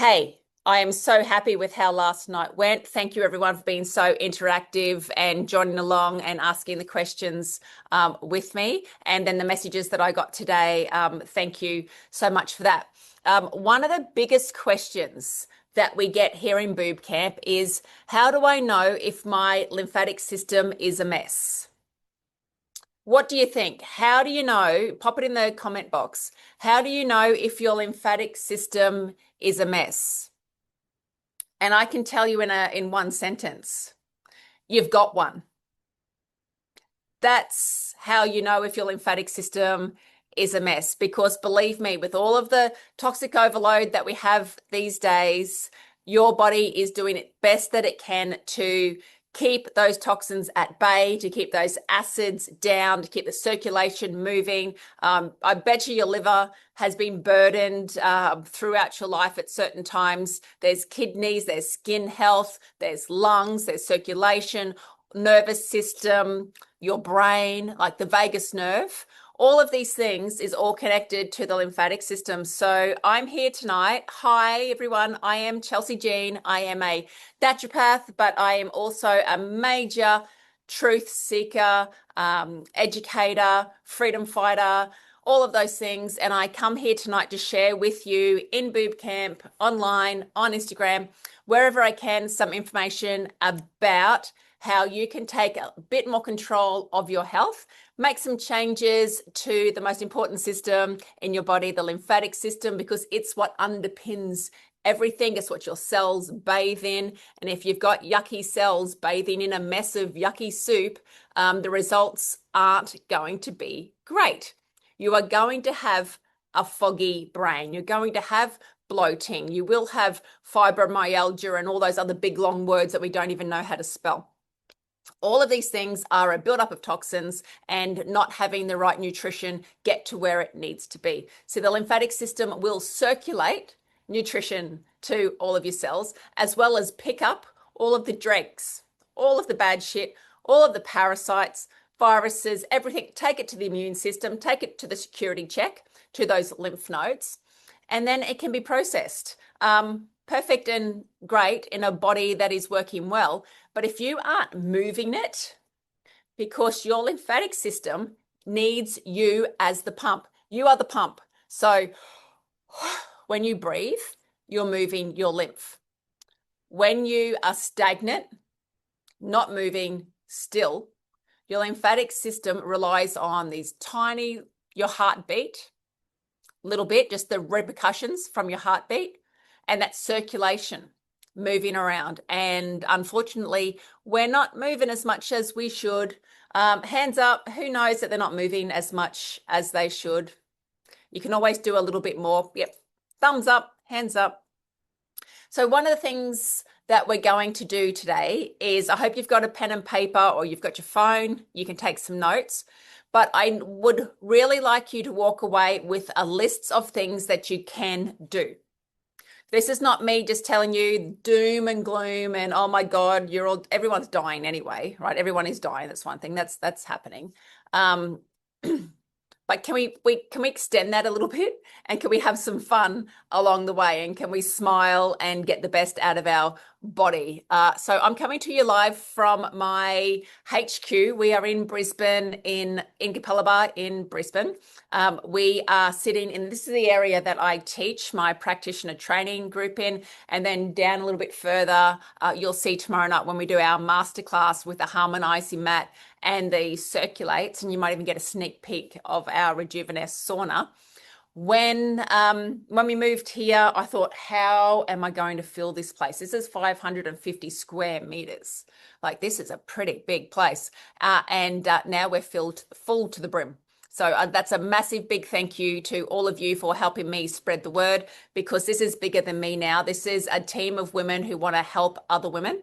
Hey, I am so happy with how last night went. Thank you, everyone, for being so interactive and joining along and asking the questions with me. And then the messages that I got today, thank you so much for that. One of the biggest questions that we get here in Boob Camp is, how do I know if my lymphatic system is a mess? What do you think? How do you know? Pop it in the comment box. How do you know if your lymphatic system is a mess? And I can tell you in one sentence, you've got one. That's how you know if your lymphatic system is a mess, because believe me, with all of the toxic overload that we have these days, your body is doing it best that it can to keep those toxins at bay, to keep those acids down, to keep the circulation moving. I bet you your liver has been burdened throughout your life at certain times. There's kidneys, there's skin health, there's lungs, there's circulation, nervous system, your brain, like the vagus nerve. All of these things is all connected to the lymphatic system. So I'm here tonight. Hi, everyone. I am Chelsey Jean. I am a naturopath, but I am also a major truth seeker, educator, freedom fighter, all of those things. And I come here tonight to share with you in Boob Camp, online, on Instagram, wherever I can, some information about how you can take a bit more control of your health, make some changes to the most important system in your body, the lymphatic system, because it's what underpins everything. It's what your cells bathe in. And if you've got yucky cells bathing in a mess of yucky soup, the results aren't going to be great. You are going to have a foggy brain. You're going to have bloating. You will have fibromyalgia and all those other big long words that we don't even know how to spell. All of these things are a buildup of toxins and not having the right nutrition get to where it needs to be. So the lymphatic system will circulate nutrition to all of your cells, as well as pick up all of the dregs, all of the bad shit, all of the parasites, viruses, everything. Take it to the immune system, take it to the security check, to those lymph nodes, and then it can be processed. Perfect and great in a body that is working well. But if you aren't moving it, because your lymphatic system needs you as the pump, you are the pump. So when you breathe, you're moving your lymph. When you are stagnant, not moving still, your lymphatic system relies on these tiny, your heartbeat, little bit, just the repercussions from your heartbeat, and that circulation moving around. And unfortunately, we're not moving as much as we should. Hands up, who knows that they're not moving as much as they should? You can always do a little bit more. Yep, thumbs up, hands up. So one of the things that we're going to do today is, I hope you've got a pen and paper or you've got your phone, you can take some notes. But I would really like you to walk away with a list of things that you can do. This is not me just telling you doom and gloom and, oh my God, everyone's dying anyway, right? Everyone is dying. That's one thing that's happening. But can we extend that a little bit, and can we have some fun along the way, and can we smile and get the best out of our body? So I'm coming to you live from my HQ. We are in Brisbane, in Capalaba in Brisbane. We are sitting in, this is the area that I teach my practitioner training group in, and then down a little bit further, you'll see tomorrow night when we do our masterclass with the harmonizing mat and the circulates, and you might even get a sneak peek of our Rejuveness sauna. When we moved here, I thought, how am I going to fill this place? This is 550 square meters. Like, this is a pretty big place. And now we're full to the brim. So that's a massive big thank you to all of you for helping me spread the word, because this is bigger than me now. This is a team of women who want to help other women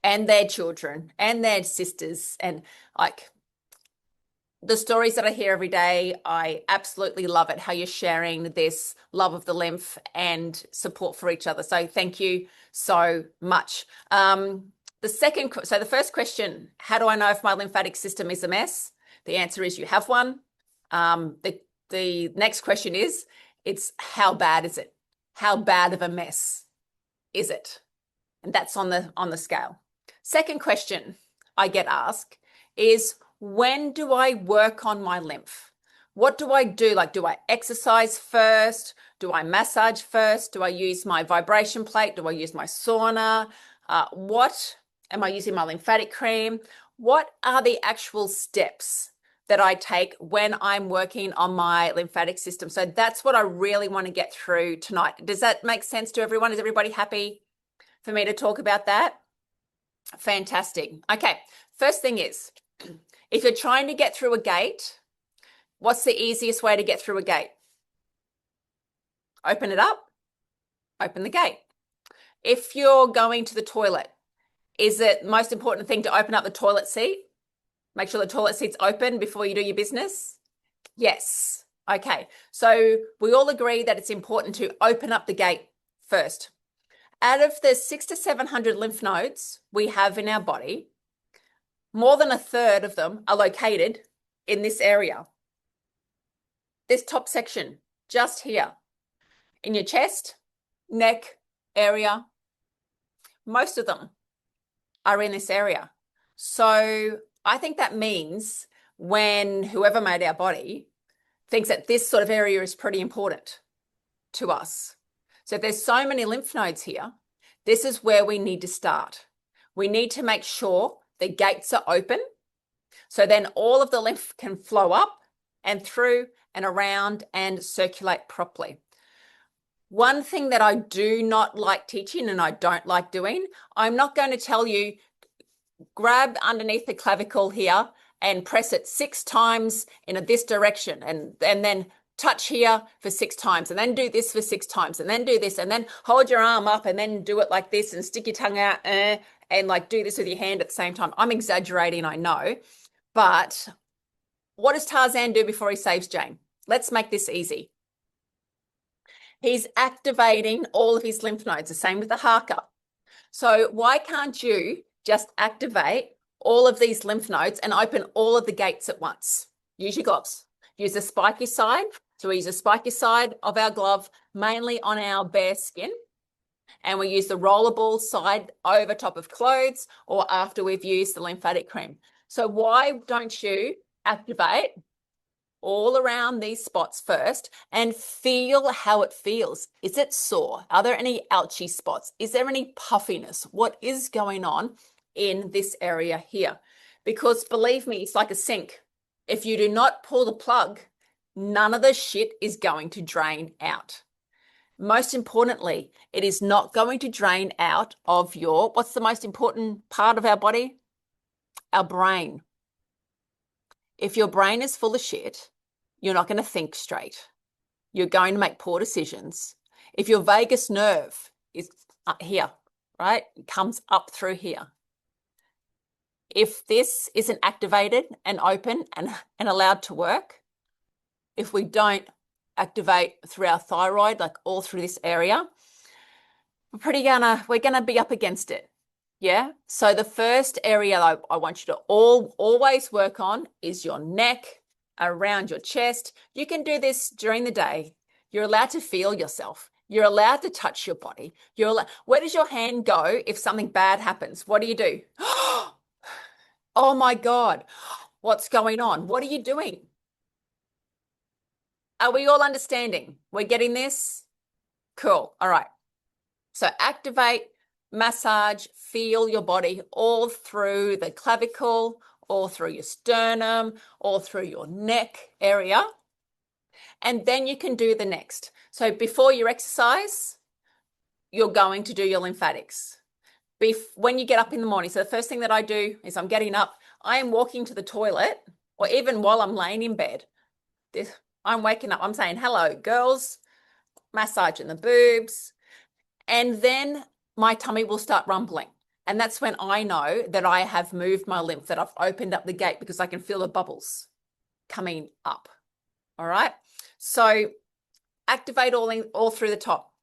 and their children and their sisters. And like, the stories that I hear every day, I absolutely love it, how you're sharing this love of the lymph and support for each other. So thank you so much. So the first question, how do I know if my lymphatic system is a mess? The answer is you have one. The next question is, it's how bad is it? how bad of a mess is it? And that's on the scale. Second question I get asked is, when do I work on my lymph? What do I do? Like, do I exercise first? Do I massage first? Do I use my vibration plate? Do I use my sauna? What am I using my lymphatic cream? What are the actual steps that I take when I'm working on my lymphatic system? So that's what I really want to get through tonight. Does that make sense to everyone? Is everybody happy for me to talk about that? Fantastic. Okay, first thing is, if you're trying to get through a gate, what's the easiest way to get through a gate? Open it up, open the gate. If you're going to the toilet, is it the most important thing to open up the toilet seat? Make sure the toilet seat's open before you do your business? Yes. Okay, so we all agree that it's important to open up the gate first. Out of the 600 to 700 lymph nodes we have in our body, more than a third of them are located in this area. This top section, just here, in your chest, neck area, most of them are in this area. So I think that means when whoever made our body thinks that this sort of area is pretty important to us. So if there's so many lymph nodes here, this is where we need to start. We need to make sure the gates are open, so then all of the lymph can flow up and through and around and circulate properly. One thing that I do not like teaching and I don't like doing, I'm not going to tell you, grab underneath the clavicle here and press it 6 times in this direction and then touch here for 6 times and then do this for 6 times and then do this and then hold your arm up and then do it like this and stick your tongue out and like do this with your hand at the same time. I'm exaggerating, I know, but what does Tarzan do before he saves Jane? Let's make this easy. He's activating all of his lymph nodes, the same with the haka. So why can't you just activate all of these lymph nodes and open all of the gates at once? Use your gloves. Use the spiky side. So we use the spiky side of our glove mainly on our bare skin. And we use the rollerball side over top of clothes or after we've used the lymphatic cream. So why don't you activate all around these spots first and feel how it feels? Is it sore? Are there any ouchy spots? Is there any puffiness? What is going on in this area here? Because believe me, it's like a sink. If you do not pull the plug, none of the shit is going to drain out. Most importantly, it is not going to drain out of your, what's the most important part of our body? Our brain. If your brain is full of shit, you're not going to think straight. You're going to make poor decisions. If your vagus nerve is up here, right, it comes up through here. If this isn't activated and open and allowed to work, if we don't activate through our thyroid, like all through this area, we're gonna be up against it. Yeah. So the first area I want you to always work on is your neck, around your chest. You can do this during the day. You're allowed to feel yourself. You're allowed to touch your body. Where does your hand go if something bad happens? What do? Oh my God, what's going on? What are you doing? Are we all understanding? We're getting this? Cool. All right. So activate, massage, feel your body all through the clavicle, all through your sternum, all through your neck area. And then you can do the next. So before your exercise, you're going to do your lymphatics. When you get up in the morning, so the first thing that I do is I'm getting up, I am walking to the toilet, or even while I'm laying in bed, I'm waking up, I'm saying, hello, girls, massaging the boobs, and then my tummy will start rumbling. And that's when I know that I have moved my lymph, that I've opened up the gate because I can feel the bubbles coming up. All right. So activate all through the top.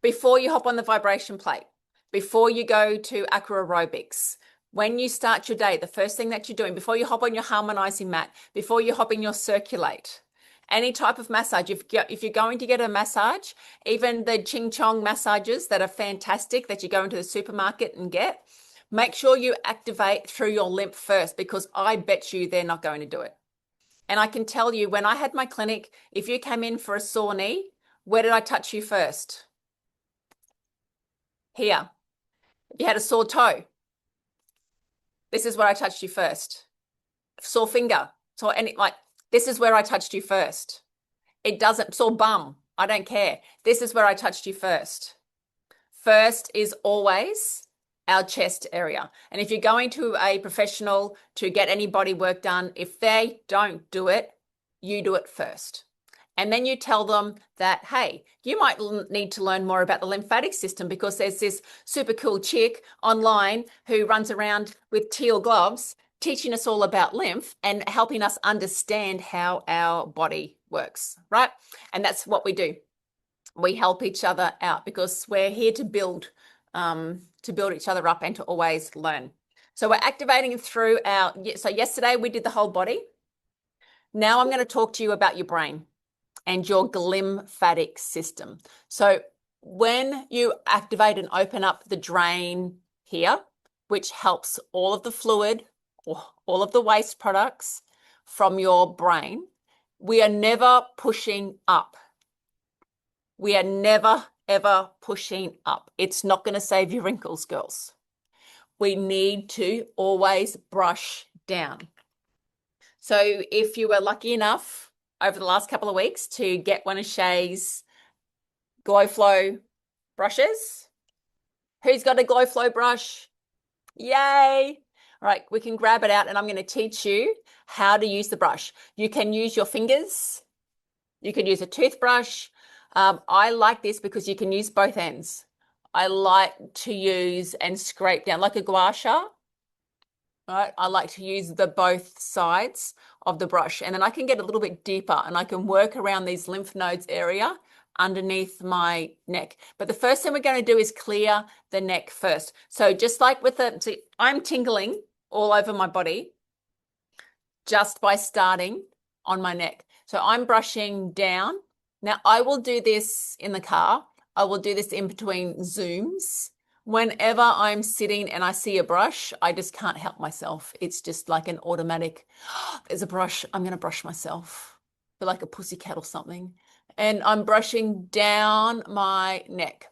Before you hop on the vibration plate, before you go to aqua aerobics, when you start your day, the first thing that you're doing, before you hop on your harmonizing mat, before you hop in your circulate, Any type of massage. If you're going to get a massage, even the Ching Chong massages that are fantastic that you go into the supermarket and get, make sure you activate through your lymph first, because I bet you they're not going to do it. And I can tell you, when I had my clinic, if you came in for a sore knee, where did I touch you first? Here. If you had a sore toe, this is where I touched you first. Sore finger, this is where I touched you first. It doesn't, sore bum, I don't care. This is where I touched you first. First is always our chest area. And if you're going to a professional to get any body work done, if they don't do it, you do it first. And then you tell them that, hey, you might need to learn more about the lymphatic system, because there's this super cool chick online who runs around with teal gloves teaching us all about lymph and helping us understand how our body works, right? And that's what we do. We help each other out, because we're here to build each other up and to always learn. So we're activating through so yesterday we did the whole body. Now I'm going to talk to you about your brain and your glymphatic system. So when you activate and open up the drain here, which helps all of the fluid or all of the waste products from your brain, we are never pushing up. We are never, ever pushing up. It's not going to save your wrinkles, girls. We need to always brush down. So if you were lucky enough over the last couple of weeks to get one of Shay's Glow Flow brushes, who's got a Glow Flow brush? Yay! All right, we can grab it out and I'm going to teach you how to use the brush. You can use your fingers. You can use a toothbrush. I like this because you can use both ends. I like to use and scrape down like a gua sha. Right? I like to use the both sides of the brush, and then I can get a little bit deeper and I can work around these lymph nodes area underneath my neck. But the first thing we're going to do is clear the neck first. So just like with see, I'm tingling all over my body just by starting on my neck. So I'm brushing down. Now I will do this in the car. I will do this in between Zooms. Whenever I'm sitting and I see a brush, I just can't help myself. It's just like an automatic, there's a brush, I'm going to brush myself. Feel like a pussycat or something. And I'm brushing down my neck.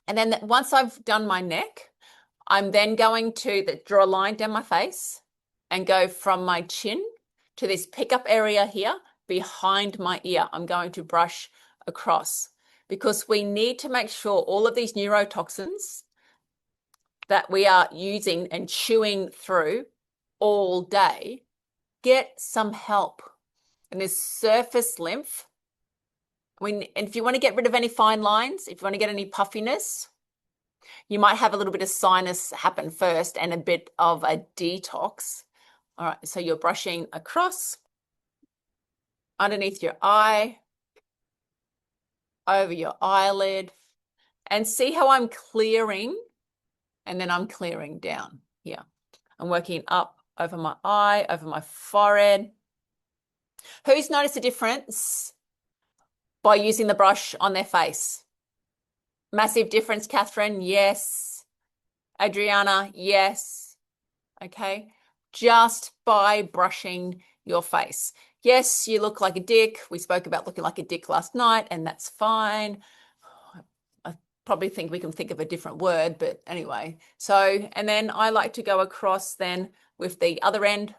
And then once I've done my neck, I'm then going to draw a line down my face and go from my chin to this pickup area here behind my ear. I'm going to brush across, because we need to make sure all of these neurotoxins that we are using and chewing through all day get some help. And this surface lymph, and if you want to get rid of any fine lines, if you want to get any puffiness, you might have a little bit of sinus happen first and a bit of a detox. All right, so you're brushing across, underneath your eye, over your eyelid, and see how I'm clearing, and then I'm clearing down here. I'm working up over my eye, over my forehead. Who's noticed a difference by using the brush on their face? Massive difference, Catherine? Yes. Adriana? Yes. Okay. Just by brushing your face. Yes, you look like a dick. We spoke about looking like a dick last night, and that's fine. I probably think we can think of a different word, but anyway. So, and then I like to go across then with the other end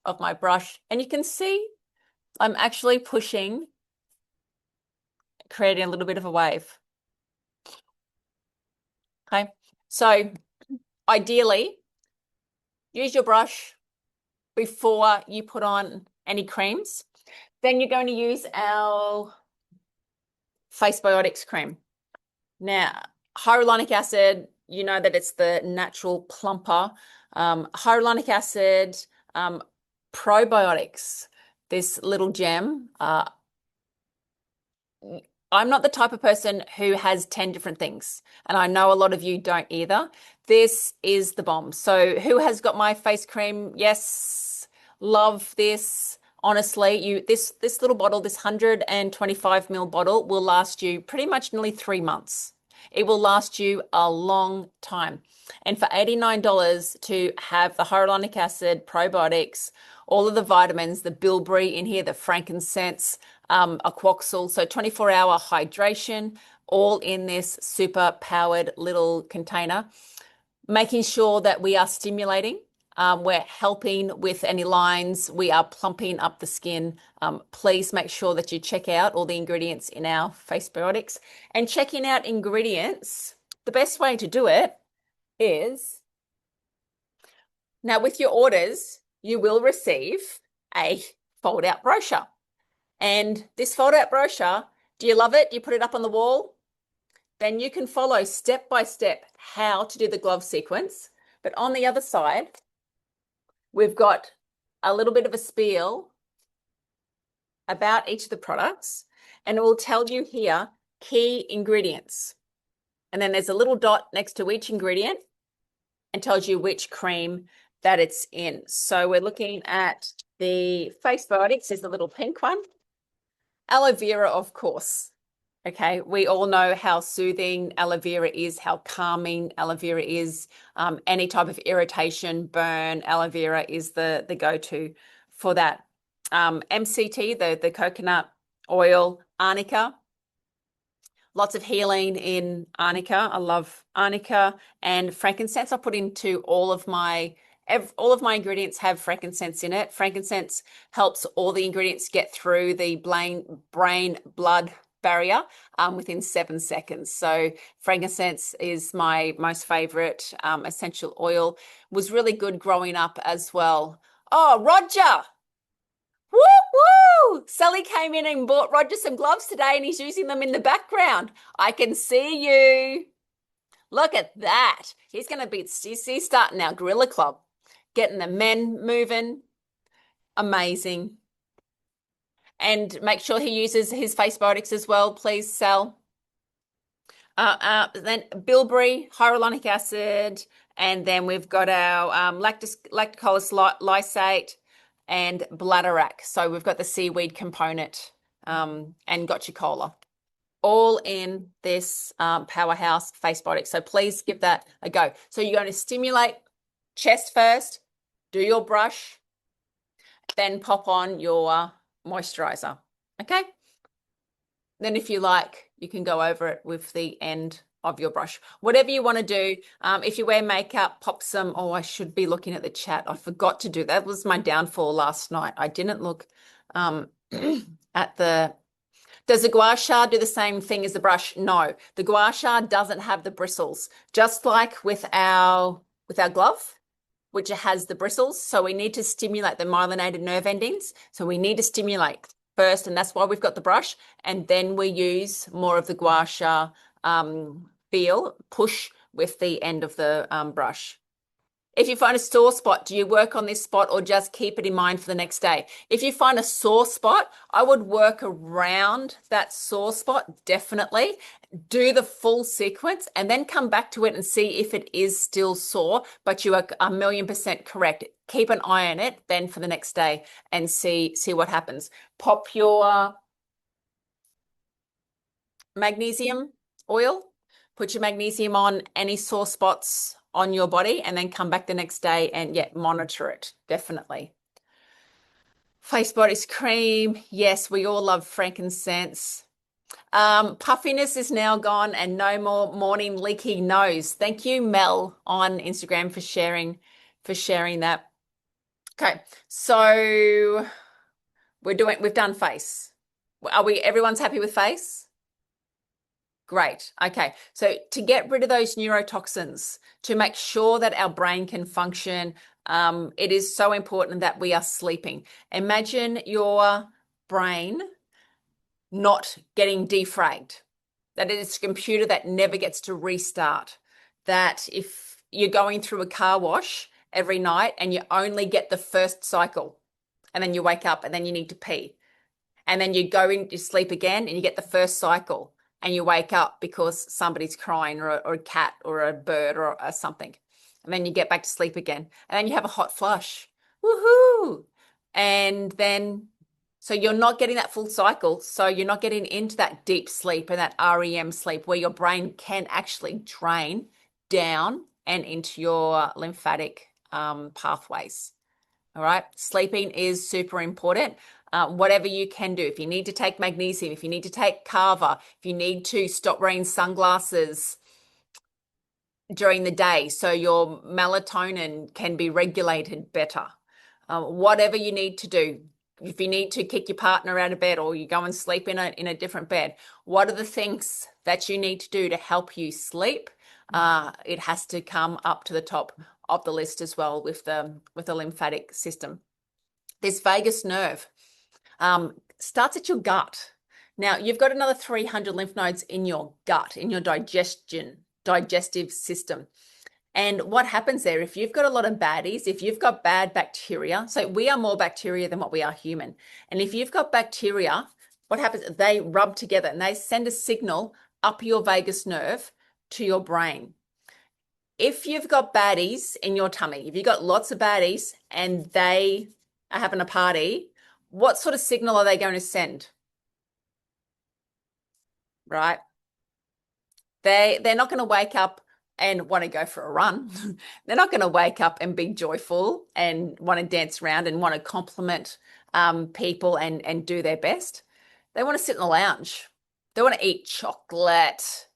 of my brush, and you can see I'm actually pushing, creating a little bit of a wave. Okay, so ideally, use your brush before you put on any creams. Then you're going to use our Face Biotics cream. Now, hyaluronic acid, you know that it's the natural plumper. Hyaluronic acid, probiotics, this little gem. I'm not the type of person who has 10 different things, and I know a lot of you don't either. This is the bomb. So who has got my face cream? Yes, love this. honestly, this little bottle, this 125 ml bottle will last you pretty much nearly 3 months. It will last you a long time. And for $89 to have the hyaluronic acid, probiotics, all of the vitamins, the bilberry in here, the frankincense, a quoxal, so 24-hour hydration, all in this super powered little container, making sure that we are stimulating. We're helping with any lines. We are plumping up the skin. Please make sure that you check out all the ingredients in our face biotics. And checking out ingredients, the best way to do it is, now with your orders, you will receive a fold-out brochure. And this fold-out brochure, do you love it? Do you put it up on the wall? Then you can follow step by step how to do the glove sequence. But on the other side, we've got a little bit of a spiel about each of the products, and it will tell you here key ingredients. And then there's a little dot next to each ingredient and tells you which cream that it's in. So we're looking at the face biotics. There's the little pink one. Aloe vera, of course. Okay, we all know how soothing aloe vera is, how calming aloe vera is. Any type of irritation, burn, aloe vera is the go-to for that. MCT, the coconut oil, arnica. Lots of healing in arnica. I love arnica and frankincense. I put into all of my ingredients have frankincense in it. Frankincense helps all the ingredients get through the brain-blood barrier within 7 seconds. So frankincense is my most favorite essential oil. Was really good growing up as well. Oh, Roger! Woo woo! Sally came in and bought Roger some gloves today and he's using them in the background. I can see you. Look at that. He's starting our Gorilla Club, getting the men moving. Amazing. And make sure he uses his face biotics as well, please, Sal. Then bilberry, hyaluronic acid, and then we've got our lactobacillus lysate and bladderwrack. So we've got the seaweed component and gotcha cola, all in this powerhouse face biotic. So please give that a go. So you're going to stimulate chest first, do your brush, then pop on your moisturizer. Okay. Then if you like, you can go over it with the end of your brush. Whatever you want to do. If you wear makeup, pop some. Oh, I should be looking at the chat. I forgot to do that. That was my downfall last night. I didn't look at the. Does the gua sha do the same thing as the brush? No, the gua sha doesn't have the bristles. Just like with our glove, which has the bristles. So we need to stimulate the myelinated nerve endings. So we need to stimulate first, and that's why we've got the brush. And then we use more of the gua sha push with the end of the brush. If you find a sore spot, do you work on this spot or just keep it in mind for the next day? If you find a sore spot, I would work around that sore spot, definitely. Do the full sequence and then come back to it and see if it is still sore, but you are 1,000,000% correct. Keep an eye on it then for the next day and see what happens. Pop your magnesium oil, put your magnesium on any sore spots on your body and then come back the next day and monitor it, definitely. Face bodies cream. Yes, we all love frankincense. Puffiness is now gone and no more morning leaky nose. Thank you, Mel, on Instagram for sharing that. Okay, so we've done face. Everyone's happy with face? Great. Okay. So to get rid of those neurotoxins, to make sure that our brain can function, it is so important that we are sleeping. Imagine your brain not getting defragged, that it is a computer that never gets to restart, that if you're going through a car wash every night and you only get the first cycle and then you wake up and then you need to pee and then you go into sleep again and you get the first cycle and you wake up because somebody's crying or a cat or a bird or something. And then you get back to sleep again. And then you have a hot flush. Woohoo! And then So you're not getting that full cycle. So you're not getting into that deep sleep and that REM sleep where your brain can actually drain down and into your lymphatic pathways. All right. Sleeping is super important. Whatever you can do. If you need to take magnesium, if you need to take kava, if you need to stop wearing sunglasses during the day so your melatonin can be regulated better. Whatever you need to do. If you need to kick your partner out of bed or you go and sleep in a different bed, what are the things that you need to do to help you sleep? It has to come up to the top of the list as well with the lymphatic system. This vagus nerve starts at your gut. Now, you've got another 300 lymph nodes in your gut, in your digestive system. And what happens there, if you've got a lot of baddies, if you've got bad bacteria, so we are more bacteria than what we are human. And if you've got bacteria, what happens? They rub together and they send a signal up your vagus nerve to your brain. If you've got baddies in your tummy, if you've got lots of baddies and they are having a party, what sort of signal are they going to send? Right? They're not going to wake up and want to go for a run. They're not going to wake up and be joyful and want to dance around and want to compliment people and do their best. They want to sit in the lounge. They want to eat chocolate.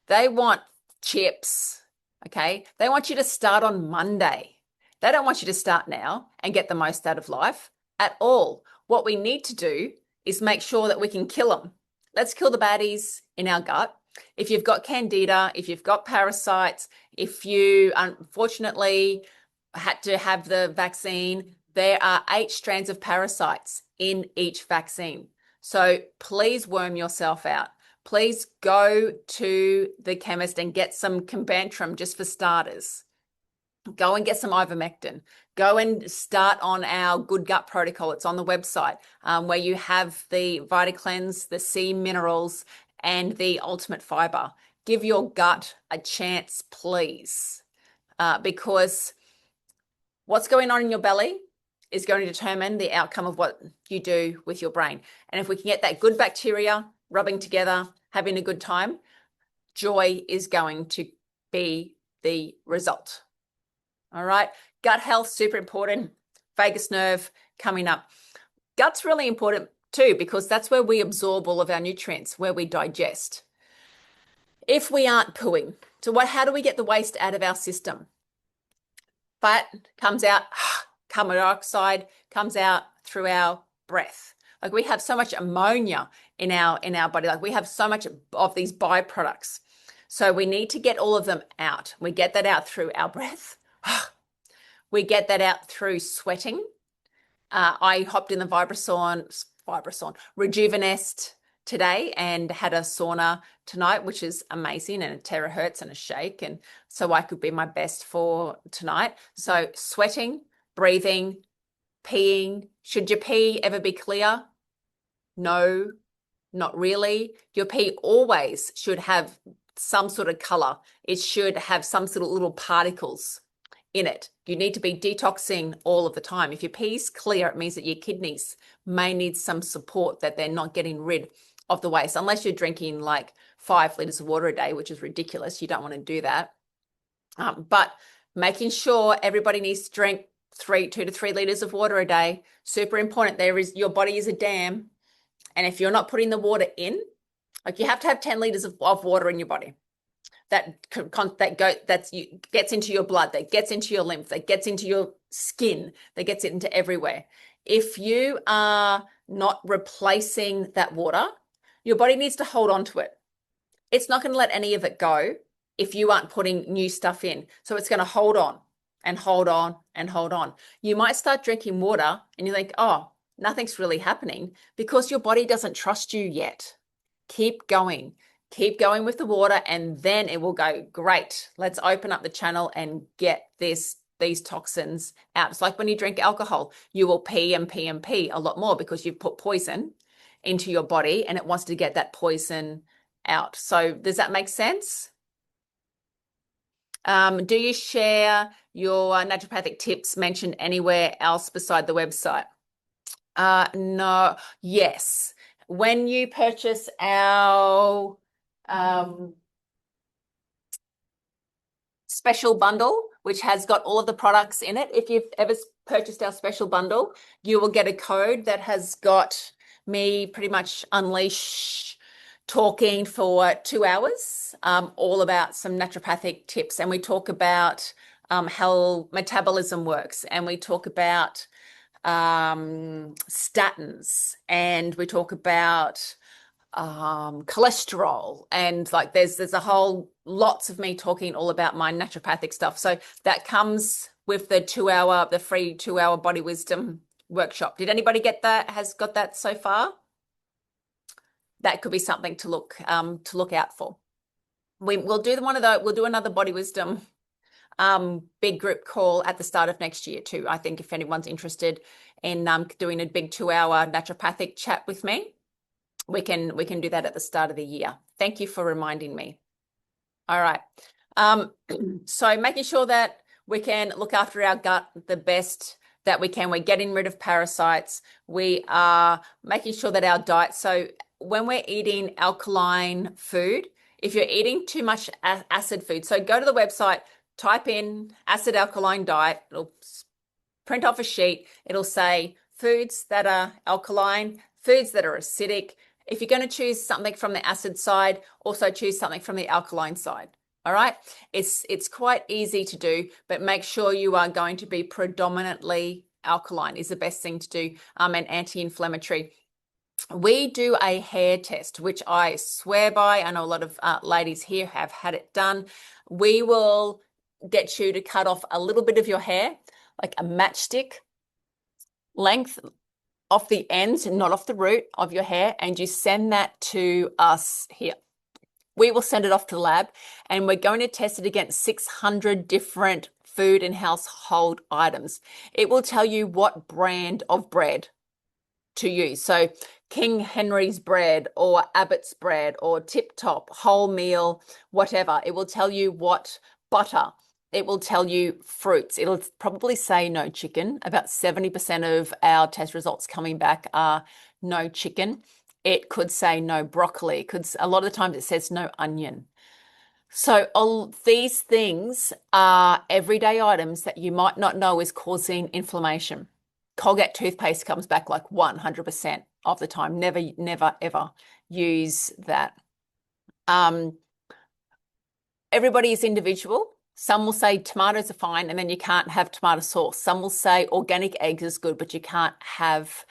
They want chips. Okay. They want you to start on Monday. They don't want you to start now and get the most out of life at all. What we need to do is make sure that we can kill them. Let's kill the baddies in our gut. If you've got candida, if you've got parasites, if you unfortunately had to have the vaccine, there are 8 strands of parasites in each vaccine. So please worm yourself out. Please go to the chemist and get some Combantrum just for starters. Go and get some ivermectin. Go and start on our Good Gut Protocol. It's on the website where you have the VitaCleanse, the C minerals, and the ultimate fiber. Give your gut a chance, please, because what's going on in your belly is going to determine the outcome of what you do with your brain. And if we can get that good bacteria rubbing together, having a good time, joy is going to be the result. All right. Gut health, super important. Vagus nerve coming up. Gut's really important too, because that's where we absorb all of our nutrients, where we digest. If we aren't pooing, so how do we get the waste out of our system? Fat comes out, carbon dioxide comes out through our breath. Like we have so much ammonia in our body, like we have so much of these byproducts. So we need to get all of them out. We get that out through our breath. We get that out through sweating. I hopped in the Vibrason Rejuvenest today and had a sauna tonight, which is amazing, and a terahertz and a shake. And so I could be my best for tonight. So sweating, breathing, peeing. Should your pee ever be clear? No, not really. Your pee always should have some sort of color. It should have some sort of little particles in it. You need to be detoxing all of the time. If your pee's clear, it means that your kidneys may need some support, that they're not getting rid of the waste, unless you're drinking like 5 liters of water a day, which is ridiculous. You don't want to do that. But making sure everybody needs to drink 2 to 3 liters of water a day, super important. Your body is a dam. And if you're not putting the water in, like you have to have 10 liters of water in your body. That gets into your blood, that gets into your lymph, that gets into your skin, that gets it into everywhere. If you are not replacing that water, your body needs to hold on to it. It's not going to let any of it go if you aren't putting new stuff in. So it's going to hold on and hold on and hold on. You might start drinking water and you think, oh, nothing's really happening, because your body doesn't trust you yet. Keep going. Keep going with the water, and then it will go, great, let's open up the channel and get these toxins out. It's like when you drink alcohol, you will pee and pee and pee a lot more because you've put poison into your body and it wants to get that poison out. So does that make sense? Do you share your naturopathic tips mentioned anywhere else beside the website? No, yes. When you purchase our um, special bundle, which has got all of the products in it, if you've ever purchased our special bundle, you will get a code that has got me pretty much unleash talking for 2 hours, all about some naturopathic tips. And we talk about how metabolism works, and we talk about statins, and we talk about cholesterol, and like there's a whole lots of me talking all about my naturopathic stuff. So that comes with the free 2 hour body wisdom workshop. Did anybody get that? Has got that so far? That could be something to look out for. We'll do one of those. We'll do another body wisdom big group call at the start of next year too. I think if anyone's interested in doing a big 2 hour naturopathic chat with me, we can do that at the start of the year. Thank you for reminding me. All right. So making sure that we can look after our gut the best that we can. We're getting rid of parasites. We are making sure that our diet, so when we're eating alkaline food, if you're eating too much acid food, so go to the website, type in acid alkaline diet, it'll print off a sheet, it'll say foods that are alkaline, foods that are acidic. If you're going to choose something from the acid side, also choose something from the alkaline side. All right. It's quite easy to do, but make sure you are going to be predominantly alkaline is the best thing to do, and anti-inflammatory. We do a hair test, which I swear by. I know a lot of ladies here have had it done. We will get you to cut off a little bit of your hair, like a matchstick length off the ends and not off the root of your hair, and you send that to us here. We will send it off to the lab, and we're going to test it against 600 different food and household items. It will tell you what brand of bread to use. So King Henry's bread or Abbott's bread or Tip Top, wholemeal, whatever. It will tell you what butter. It will tell you fruits. It'll probably say no chicken. About 70% of our test results coming back are no chicken. It could say no broccoli. A lot of the times it says no onion. So all these things are everyday items that you might not know is causing inflammation. Colgate toothpaste comes back like 100% of the time. Never, ever use that. Everybody is individual. Some will say tomatoes are fine, and then you can't have tomato sauce. Some will say organic eggs is good, but you can't have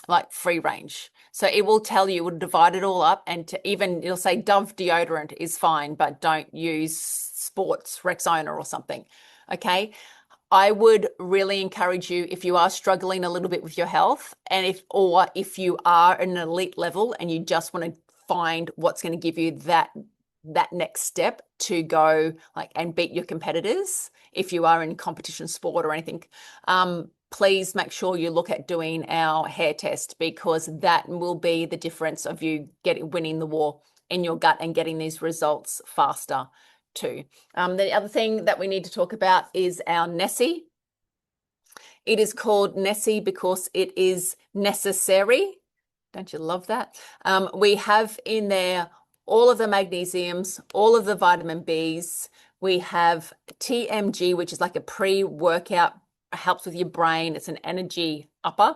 like free range. So it will tell you, it will divide it all up, and it'll say Dove deodorant is fine, but don't use Sports Rexona or something. Okay. I would really encourage you, if you are struggling a little bit with your health, and if you are at an elite level and you just want to find what's going to give you that next step to go like and beat your competitors, if you are in competition sport or anything, please make sure you look at doing our hair test, because that will be the difference of you winning the war in your gut and getting these results faster too. The other thing that we need to talk about is our Nessie. It is called Nessie because it is necessary. Don't you love that? We have in there all of the magnesiums, all of the vitamin Bs. We have TMG, which is like a pre-workout, helps with your brain. It's an energy upper.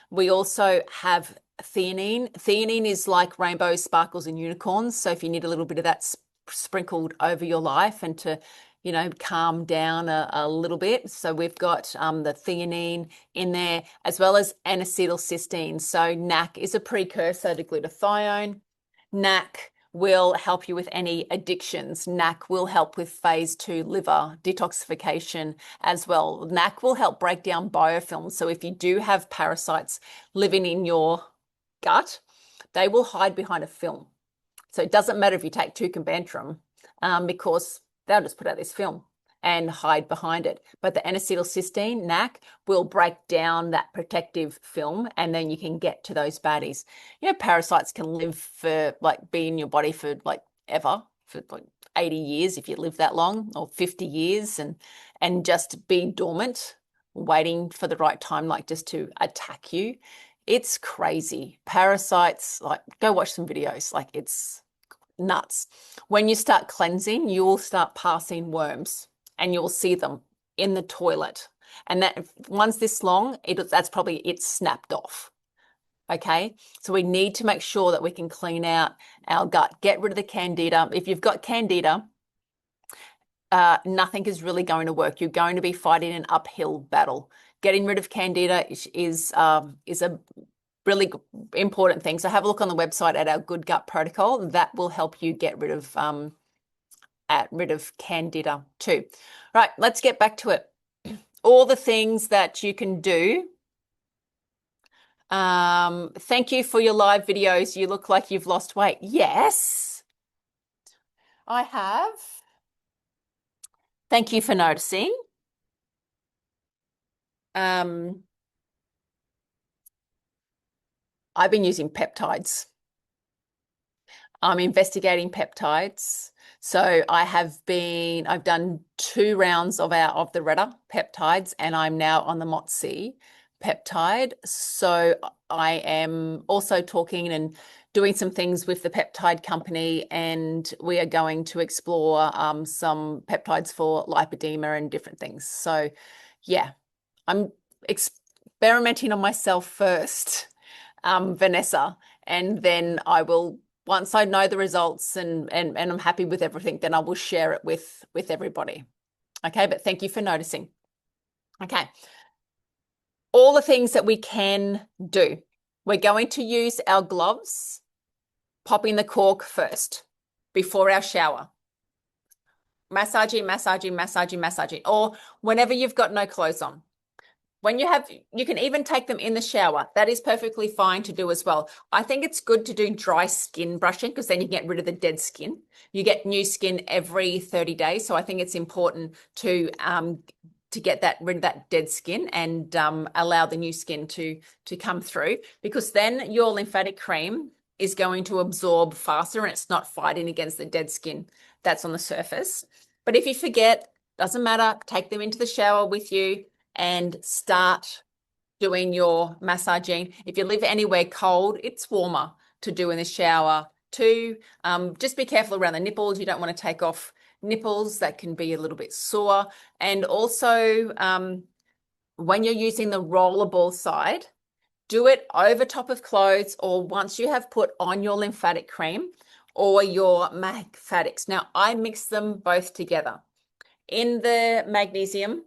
We also have theanine. Theanine is like rainbows, sparkles, and unicorns. So if you need a little bit of that sprinkled over your life and to, calm down a little bit. So we've got the theanine in there, as well as N-acetylcysteine. So NAC is a precursor to glutathione. NAC will help you with any addictions. NAC will help with phase 2 liver detoxification as well. NAC will help break down biofilms. So if you do have parasites living in your gut, they will hide behind a film. So it doesn't matter if you take Tucumbantrum, because they'll just put out this film and hide behind it. But the N-acetylcysteine, NAC, will break down that protective film, and then you can get to those baddies. Parasites can live be in your body for ever, for 80 years if you live that long, or 50 years, and just be dormant waiting for the right time, like just to attack you. It's crazy. Parasites, like go watch some videos. Like it's nuts. When you start cleansing, you will start passing worms and you'll see them in the toilet. And that once this long, that's probably it's snapped off. Okay, so we need to make sure that we can clean out our gut, get rid of the candida. If you've got candida, nothing is really going to work. You're going to be fighting an uphill battle. Getting rid of candida is a really important thing. So have a look on the website at our Good Gut Protocol. That will help you get rid of candida too. Right, let's get back to it. All the things that you can do. Thank you for your live videos. You look like you've lost weight. Yes, I have. Thank you for noticing. I've been using peptides. I'm investigating peptides. So I've done 2 rounds of the Retta peptides, and I'm now on the MOTS-c peptide. So I am also talking and doing some things with the peptide company, and we are going to explore some peptides for lipedema and different things. So yeah, I'm experimenting on myself first, Vanessa, and then I will, once I know the results and I'm happy with everything, then I will share it with everybody. Okay, but thank you for noticing. Okay, all the things that we can do. We're going to use our gloves, popping the cork first before our shower. Massaging, massaging, massaging, massaging, or whenever you've got no clothes on. When you can even take them in the shower. That is perfectly fine to do as well. I think it's good to do dry skin brushing because then you get rid of the dead skin. You get new skin every 30 days. So I think it's important to get rid of that dead skin and allow the new skin to come through, because then your lymphatic cream is going to absorb faster and it's not fighting against the dead skin that's on the surface. But if you forget, doesn't matter, take them into the shower with you and start doing your massaging. If you live anywhere cold, it's warmer to do in the shower too. Just be careful around the nipples. You don't want to take off nipples. That can be a little bit sore. And also, when you're using the rollerball side, do it over top of clothes or once you have put on your lymphatic cream or your magnetics. Now, I mix them both together. In the magnesium,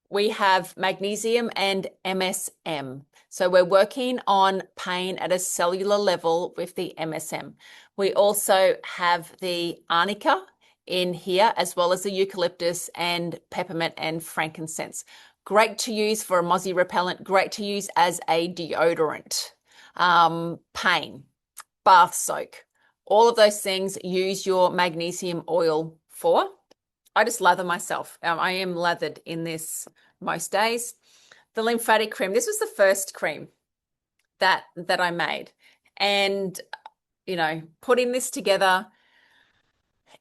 we have magnesium and MSM. So we're working on pain at a cellular level with the MSM. We also have the arnica in here, as well as the eucalyptus and peppermint and frankincense. Great to use for a mozzie repellent, great to use as a deodorant. Pain, bath soak, all of those things use your magnesium oil for. I just lather myself. I am lathered in this most days. The lymphatic cream, this was the first cream that I made. And, putting this together,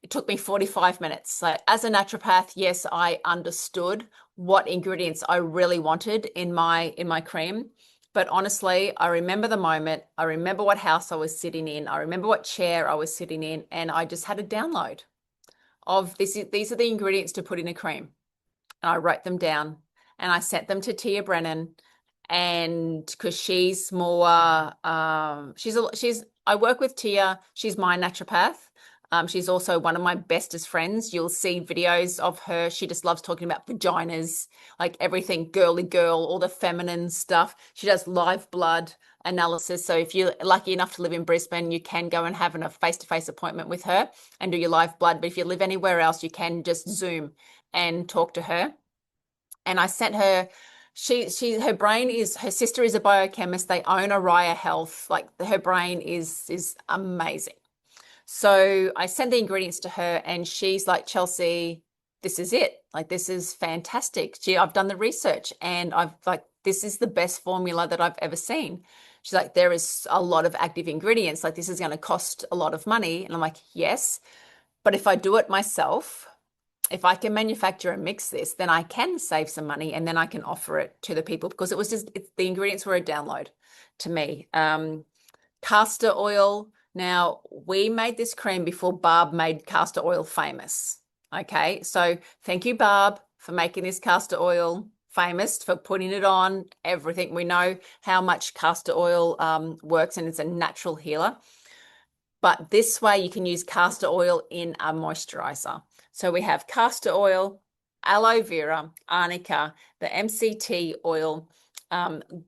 it took me 45 minutes. So as a naturopath, yes, I understood what ingredients I really wanted in my cream. But honestly, I remember the moment. I remember what house I was sitting in. I remember what chair I was sitting in. And I just had a download of this. These are the ingredients to put in a cream. And I wrote them down and I sent them to Tia Brennan. And because she's more, I work with Tia. She's my naturopath. She's also one of my bestest friends. You'll see videos of her. She just loves talking about vaginas, like everything girly girl, all the feminine stuff. She does live blood analysis. So if you're lucky enough to live in Brisbane, you can go and have a face-to-face appointment with her and do your live blood. But if you live anywhere else, you can just Zoom and talk to her. And I sent her, her sister is a biochemist. They own Araya Health. Like her brain is amazing. So I sent the ingredients to her and she's like, Chelsey, this is it. Like, this is fantastic. I've done the research and this is the best formula that I've ever seen. She's like, there is a lot of active ingredients. Like, this is going to cost a lot of money. And I'm like, yes, but if I do it myself, if I can manufacture and mix this, then I can save some money and then I can offer it to the people because the ingredients were a download to me. Castor oil. Now, we made this cream before Barb made castor oil famous. Okay, so thank you, Barb, for making this castor oil famous, for putting it on everything. We know how much castor oil works, and it's a natural healer. But this way you can use castor oil in a moisturizer. So we have castor oil, aloe vera, arnica, the MCT oil,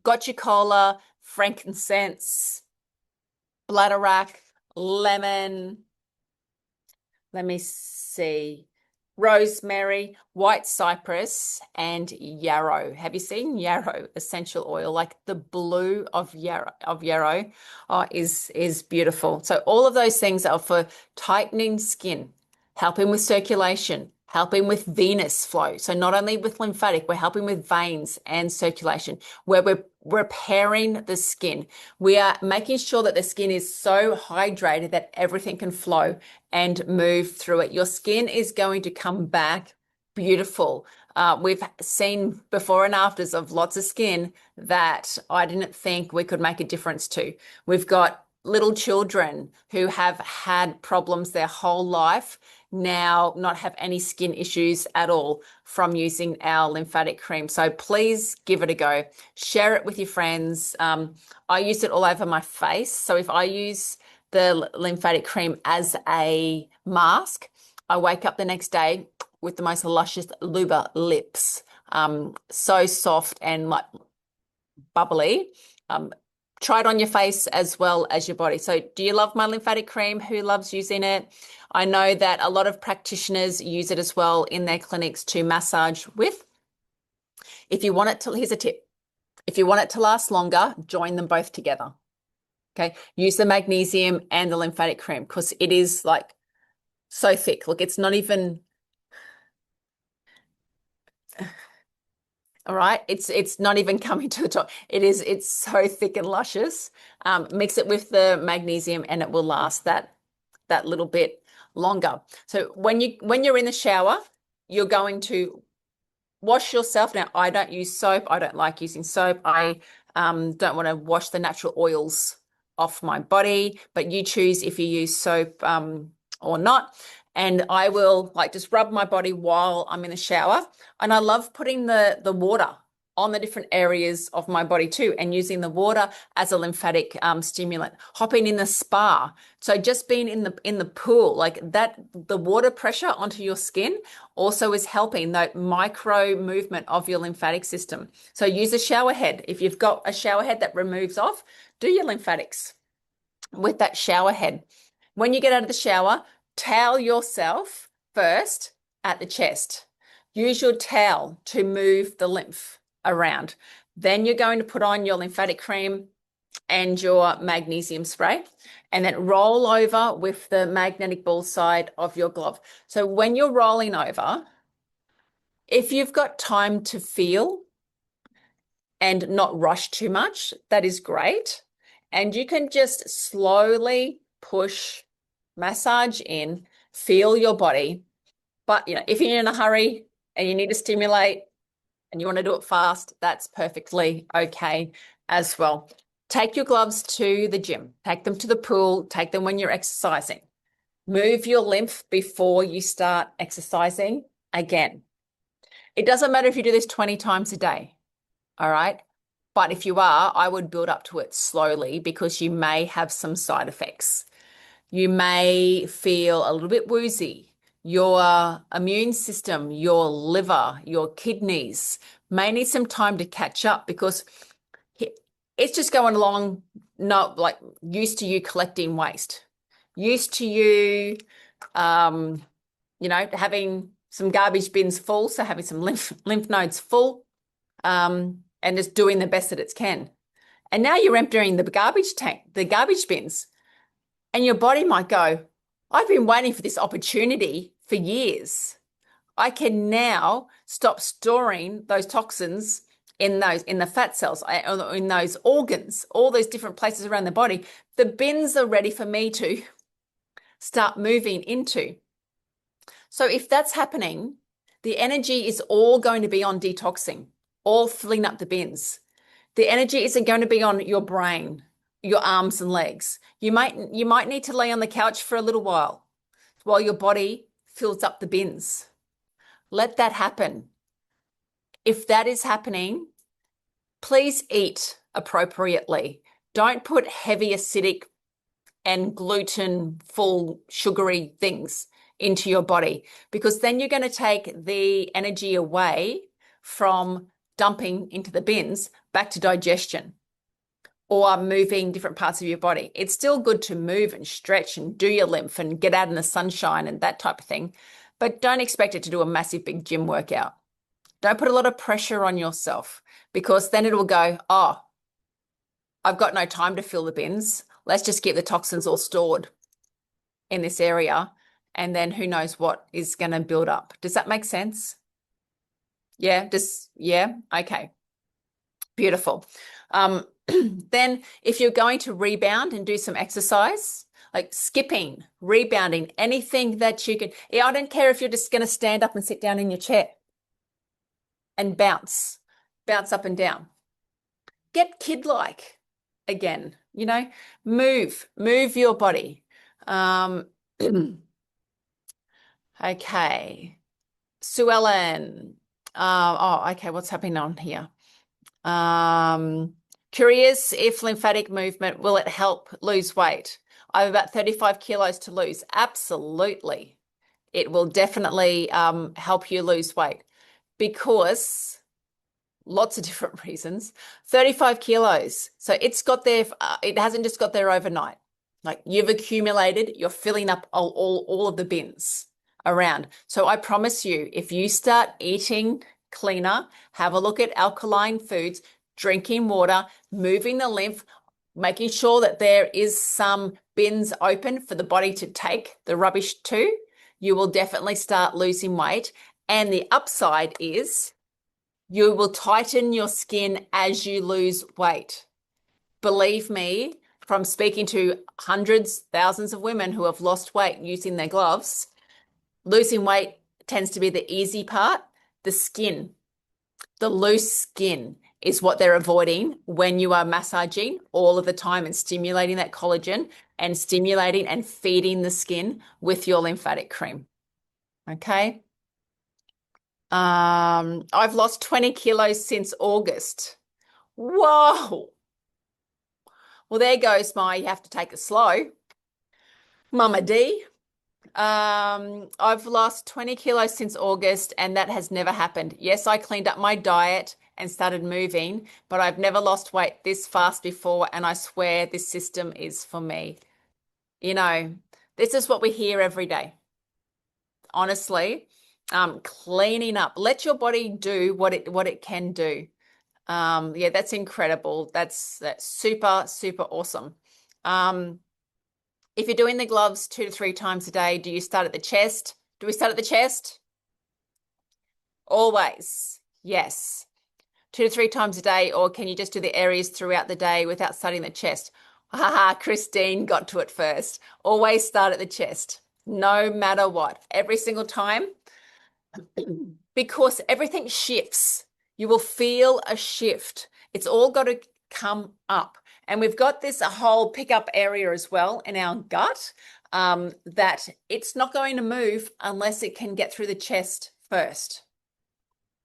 gotcha cola, frankincense, bladderwrack, lemon, let me see, rosemary, white cypress, and yarrow. Have you seen yarrow essential oil? Like the blue of yarrow is beautiful. So all of those things are for tightening skin, helping with circulation, helping with venous flow. So not only with lymphatic, we're helping with veins and circulation, where we're repairing the skin. We are making sure that the skin is so hydrated that everything can flow and move through it. Your skin is going to come back beautiful. We've seen before and afters of lots of skin that I didn't think we could make a difference to. We've got little children who have had problems their whole life now not have any skin issues at all from using our lymphatic cream. So please give it a go. Share it with your friends. I use it all over my face. So if I use the lymphatic cream as a mask, I wake up the next day with the most luscious luba lips. So soft and like bubbly. Try it on your face as well as your body. So do you love my lymphatic cream? Who loves using it? I know that a lot of practitioners use it as well in their clinics to massage with. If you want it to, here's a tip. If you want it to last longer, join them both together. Okay. Use the magnesium and the lymphatic cream because it is like so thick. Look, it's not even, all right. It's not even coming to the top. It's so thick and luscious. Mix it with the magnesium and it will last that little bit longer. So when you're in the shower, you're going to wash yourself. Now, I don't use soap. I don't like using soap. I don't want to wash the natural oils off my body, but you choose if you use soap or not. And I will like just rub my body while I'm in the shower. And I love putting the water on the different areas of my body too, and using the water as a lymphatic stimulant. Hopping in the spa. So just being in the pool, like that, the water pressure onto your skin also is helping that micro movement of your lymphatic system. So use a shower head. If you've got a shower head that removes off, do your lymphatics with that shower head. When you get out of the shower, towel yourself first at the chest. Use your towel to move the lymph around. Then you're going to put on your lymphatic cream and your magnesium spray, and then roll over with the magnetic ball side of your glove. So when you're rolling over, if you've got time to feel and not rush too much, that is great. And you can just slowly push, massage in, feel your body. But if you're in a hurry and you need to stimulate and you want to do it fast, that's perfectly okay as well. Take your gloves to the gym, take them to the pool, take them when you're exercising. Move your lymph before you start exercising again. It doesn't matter if you do this 20 times a day, all right? But if you are, I would build up to it slowly because you may have some side effects. You may feel a little bit woozy. Your immune system, your liver, your kidneys may need some time to catch up because it's just going along, not like used to you collecting waste, used to you, having some garbage bins full, so having some lymph nodes full, and just doing the best that it can. And now you're emptying the garbage bins, and your body might go, I've been waiting for this opportunity for years. I can now stop storing those toxins in the fat cells, in those organs, all those different places around the body. The bins are ready for me to start moving into. So if that's happening, the energy is all going to be on detoxing, all filling up the bins. The energy isn't going to be on your brain, your arms and legs. You might need to lay on the couch for a little while your body fills up the bins. Let that happen. If that is happening, please eat appropriately. Don't put heavy acidic and gluten full sugary things into your body, because then you're going to take the energy away from dumping into the bins back to digestion or moving different parts of your body. It's still good to move and stretch and do your lymph and get out in the sunshine and that type of thing, but don't expect it to do a massive big gym workout. Don't put a lot of pressure on yourself, because then it will go, oh, I've got no time to fill the bins. Let's just get the toxins all stored in this area, and then who knows what is going to build up. Does that make sense? Yeah, okay. Beautiful. Then if you're going to rebound and do some exercise, like skipping, rebounding, anything that you can. I don't care if you're just going to stand up and sit down in your chair and bounce up and down. Get kid-like again, move your body. Okay. Sue Ellen. Okay. What's happening on here? Curious if lymphatic movement, will it help lose weight? I have about 35 kilos to lose. Absolutely. It will definitely help you lose weight, because lots of different reasons. 35 kilos. So it's got there, it hasn't just got there overnight. Like, you've accumulated, you're filling up all of the bins around. So I promise you, if you start eating cleaner, have a look at alkaline foods, drinking water, moving the lymph, making sure that there is some bins open for the body to take the rubbish to, you will definitely start losing weight. And the upside is you will tighten your skin as you lose weight. Believe me, from speaking to hundreds, thousands of women who have lost weight using their gloves, losing weight tends to be the easy part. The skin, the loose skin, is what they're avoiding when you are massaging all of the time and stimulating that collagen and stimulating and feeding the skin with your lymphatic cream. Okay. I've lost 20 kilos since August. Whoa. Well, there goes you have to take it slow. Mama D. I've lost 20 kilos since August, and that has never happened. Yes, I cleaned up my diet and started moving, but I've never lost weight this fast before, and I swear this system is for me. This is what we hear every day. Honestly, cleaning up. Let your body do what it can do. Yeah, that's incredible. That's super, super awesome. If you're doing the gloves 2 to 3 times a day, do you start at the chest? Do we start at the chest? Always. Yes. 2 to 3 times a day, or can you just do the areas throughout the day without starting the chest? Haha, Christine got to it first. Always start at the chest, no matter what, every single time, because everything shifts. You will feel a shift. It's all got to come up. And we've got a whole pickup area as well in our gut, that it's not going to move unless it can get through the chest first.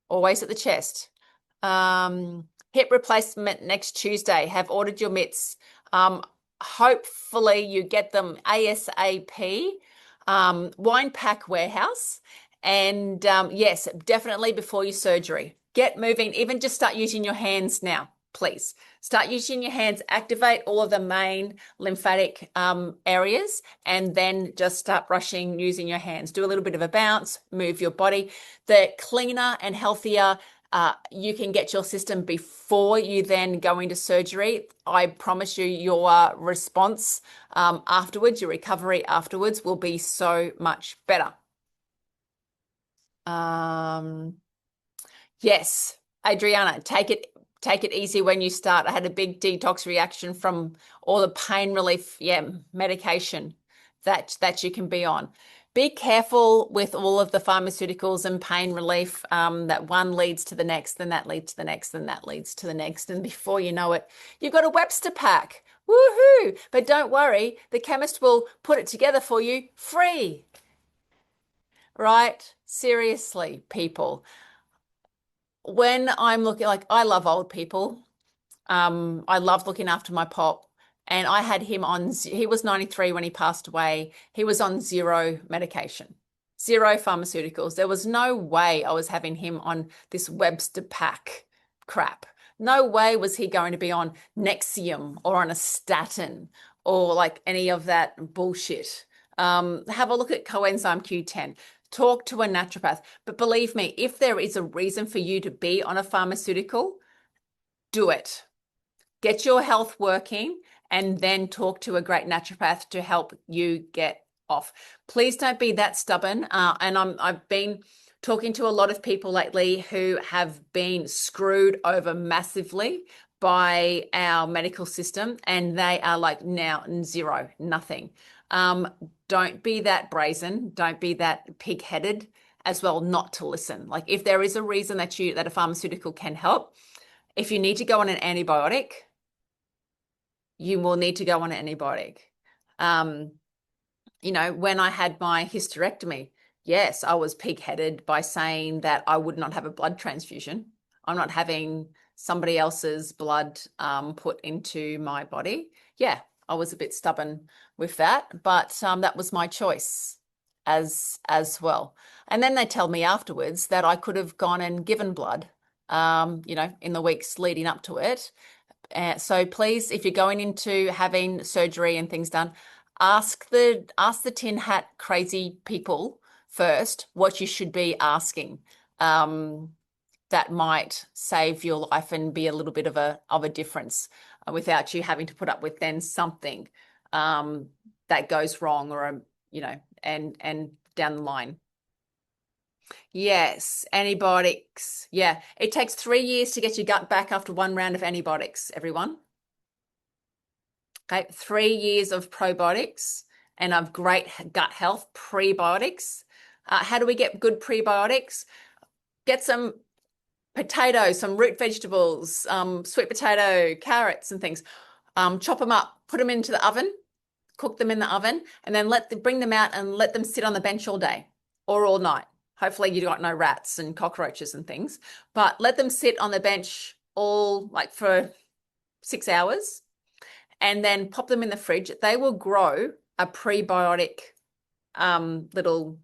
Always at the chest. Hip replacement next Tuesday. Have ordered your mitts. Hopefully you get them ASAP. Wine Pack Warehouse. And yes, definitely before your surgery. Get moving. Even just start using your hands now, please. Start using your hands. Activate all of the main lymphatic areas, and then just start brushing using your hands. Do a little bit of a bounce. Move your body. The cleaner and healthier you can get your system before you then go into surgery, I promise you your response afterwards, your recovery afterwards will be so much better. Yes, Adriana, take it easy when you start. I had a big detox reaction from all the pain relief, medication that you can be on. Be careful with all of the pharmaceuticals and pain relief, that one leads to the next, then that leads to the next, then that leads to the next. And before you know it, you've got a Webster pack. Woohoo! But don't worry, the chemist will put it together for you free. Right? Seriously, people. When I'm looking, like, I love old people. I love looking after my pop. And I had him on, he was 93 when he passed away. He was on zero medication, zero pharmaceuticals. There was no way I was having him on this Webster pack crap. No way was he going to be on Nexium or on a statin or like any of that bullshit. Have a look at coenzyme Q10. Talk to a naturopath. But believe me, if there is a reason for you to be on a pharmaceutical, do it. Get your health working and then talk to a great naturopath to help you get off. Please don't be that stubborn. And I've been talking to a lot of people lately who have been screwed over massively by our medical system, and they are like now zero, nothing. Don't be that brazen. Don't be that pig-headed as well, not to listen. Like, if there is a reason that a pharmaceutical can help, if you need to go on an antibiotic, you will need to go on an antibiotic. When I had my hysterectomy, yes, I was pig-headed by saying that I would not have a blood transfusion. I'm not having somebody else's blood put into my body. Yeah, I was a bit stubborn with that, but that was my choice as well. And then they tell me afterwards that I could have gone and given blood, in the weeks leading up to it. So please, if you're going into having surgery and things done, ask the tin hat crazy people first what you should be asking. That might save your life and be a little bit of a difference without you having to put up with then something that goes wrong or and down the line. Yes, antibiotics. Yeah, it takes 3 years to get your gut back after one round of antibiotics, everyone. Okay, 3 years of probiotics and of great gut health, prebiotics. How do we get good prebiotics? Get some potatoes, some root vegetables, sweet potato, carrots and things. Chop them up, put them into the oven, cook them in the oven, and then bring them out and let them sit on the bench all day or all night. Hopefully you got no rats and cockroaches and things, but let them sit on the bench all like for 6 hours and then pop them in the fridge. They will grow a prebiotic little,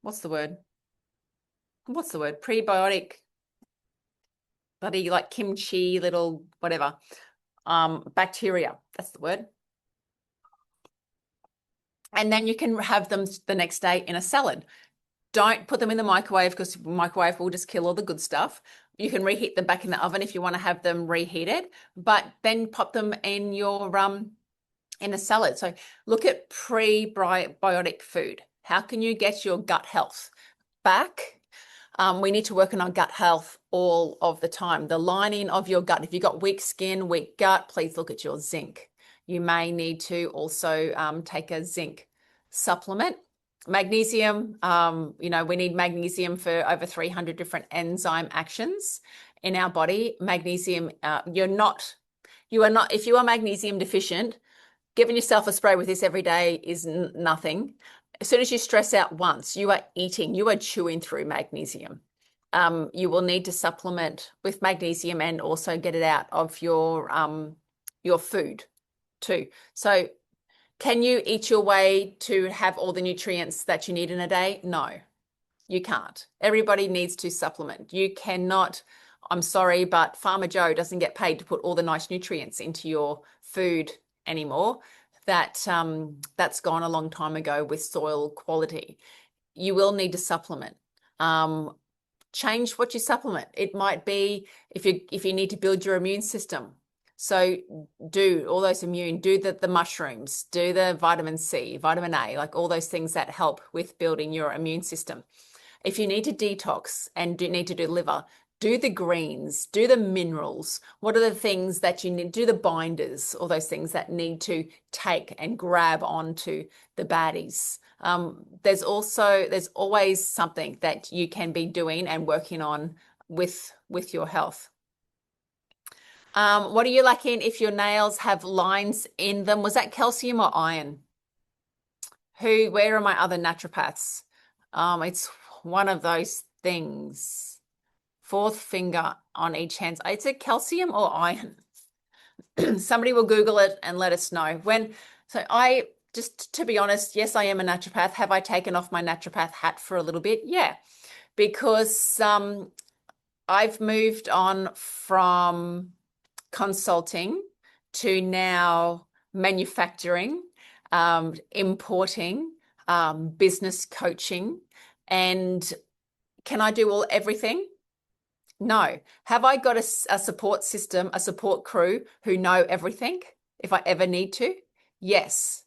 what's the word? Prebiotic, bloody like kimchi, little whatever, bacteria. That's the word. And then you can have them the next day in a salad. Don't put them in the microwave because the microwave will just kill all the good stuff. You can reheat them back in the oven if you want to have them reheated, but then pop them in your in a salad. So look at prebiotic food. How can you get your gut health back? We need to work on our gut health all of the time. The lining of your gut. If you've got weak skin, weak gut, please look at your zinc. You may need to also take a zinc supplement. Magnesium, we need magnesium for over 300 different enzyme actions in our body. Magnesium, if you are magnesium deficient, giving yourself a spray with this every day is nothing. As soon as you stress out once, you are chewing through magnesium. You will need to supplement with magnesium and also get it out of your food too. So can you eat your way to have all the nutrients that you need in a day? No, you can't. Everybody needs to supplement. You cannot, I'm sorry, but Farmer Joe doesn't get paid to put all the nice nutrients into your food anymore. That's gone a long time ago with soil quality. You will need to supplement. Change what you supplement. It might be if you need to build your immune system. So do all those do the mushrooms, do the vitamin C, vitamin A, like all those things that help with building your immune system. If you need to detox and need to do liver, do the greens, do the minerals. What are the things that you need? Do the binders, all those things that need to take and grab onto the baddies. There's always something that you can be doing and working on with your health. What are you lacking if your nails have lines in them? Was that calcium or iron? Where are my other naturopaths? It's one of those things. Fourth finger on each hand. Is it calcium or iron? Somebody will Google it and let us know. Just to be honest, yes, I am a naturopath. Have I taken off my naturopath hat for a little bit? Yeah, because I've moved on from consulting to now manufacturing, importing, business coaching. And can I do everything? No. Have I got a support system, a support crew who know everything if I ever need to? Yes,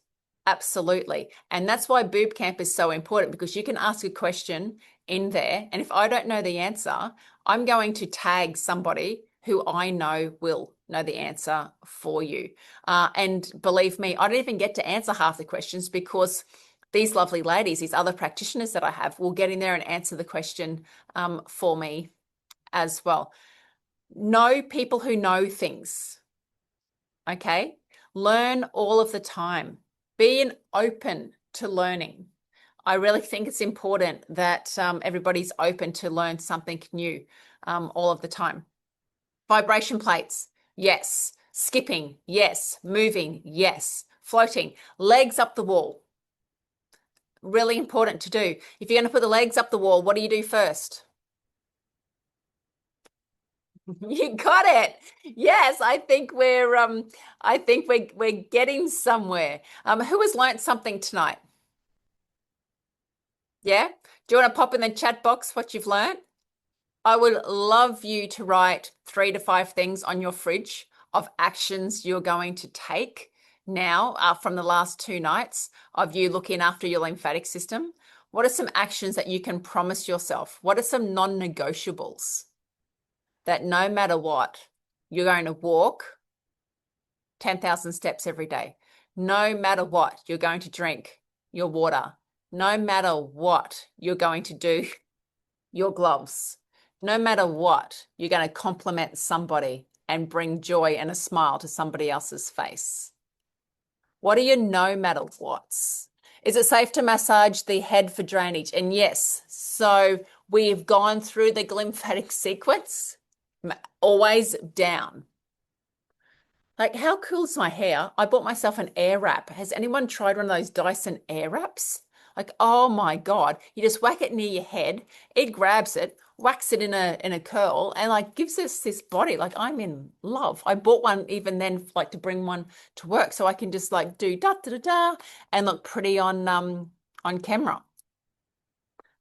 absolutely. And that's why BooB Camp is so important, because you can ask a question in there. And if I don't know the answer, I'm going to tag somebody who I know will know the answer for you. And believe me, I don't even get to answer half the questions, because these lovely ladies, these other practitioners that I have, will get in there and answer the question for me as well. Know people who know things. Okay. Learn all of the time. Be open to learning. I really think it's important that everybody's open to learn something new all of the time. Vibration plates, yes. Skipping, yes. Moving, yes. Floating, legs up the wall. Really important to do. If you're going to put the legs up the wall, what do you do first? You got it. Yes, I think we're getting somewhere. Who has learnt something tonight? Yeah? Do you want to pop in the chat box what you've learnt? I would love you to write 3 to 5 things on your fridge of actions you're going to take now from the last 2 nights of you looking after your lymphatic system. What are some actions that you can promise yourself? What are some non-negotiables that no matter what, you're going to walk 10,000 steps every day? No matter what, you're going to drink your water. No matter what, you're going to do your gloves. No matter what, you're going to compliment somebody and bring joy and a smile to somebody else's face. What are your no matter whats? Is it safe to massage the head for drainage? And yes, so we've gone through the lymphatic sequence, always down. Like, how cool is my hair? I bought myself an air wrap. Has anyone tried one of those Dyson air wraps? Like, oh my God, you just whack it near your head, it grabs it, whacks it in a curl, and like gives us this body. Like, I'm in love. I bought one even then, like to bring one to work so I can just like do da da da da and look pretty on camera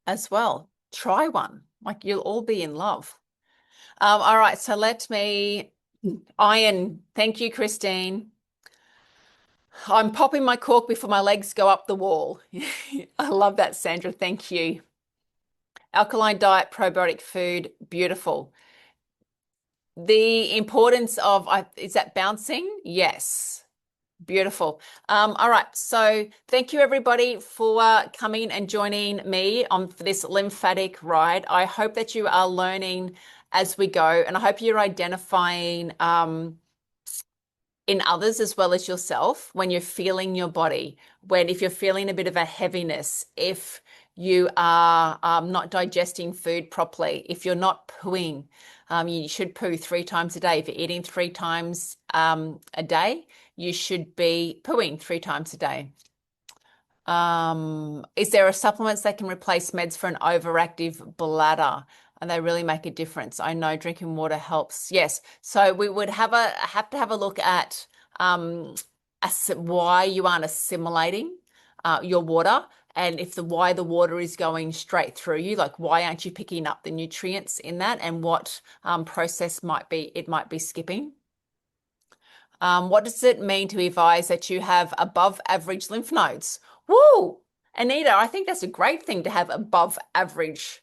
as well. Try one. Like, you'll all be in love. All right, so let me iron. Thank you, Christine. I'm popping my cork before my legs go up the wall. I love that, Sandra. Thank you. Alkaline diet, probiotic food, beautiful. The importance of, is that bouncing? Yes. Beautiful. All right. So thank you everybody for coming and joining me on this lymphatic ride. I hope that you are learning as we go, and I hope you're identifying in others as well as yourself when you're feeling your body, if you're feeling a bit of a heaviness, if you are not digesting food properly, if you're not pooing, you should poo 3 times a day. If you're eating 3 times a day, you should be pooing 3 times a day. Is there a supplements that can replace meds for an overactive bladder? And they really make a difference. I know drinking water helps. Yes. So we would have to have a look at why you aren't assimilating your water, and if why the water is going straight through you, like why aren't you picking up the nutrients in that, and what process might be skipping. What does it mean to advise that you have above average lymph nodes? Woo! Anita, I think that's a great thing to have above average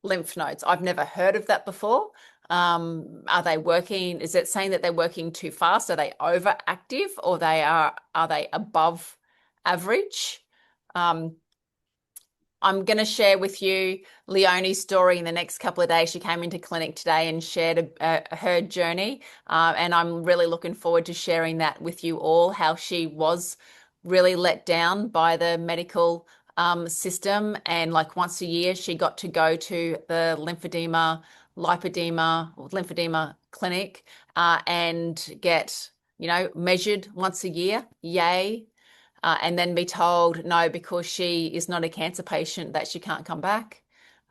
lymph nodes. I've never heard of that before. Are they working? Is it saying that they're working too fast? Are they overactive, or are they above average? I'm going to share with you Leonie's story in the next couple of days. She came into clinic today and shared her journey. And I'm really looking forward to sharing that with you all, how she was really let down by the medical system. And like once a year, she got to go to the lymphedema clinic and get, measured once a year. Yay. And then be told no, because she is not a cancer patient, that she can't come back.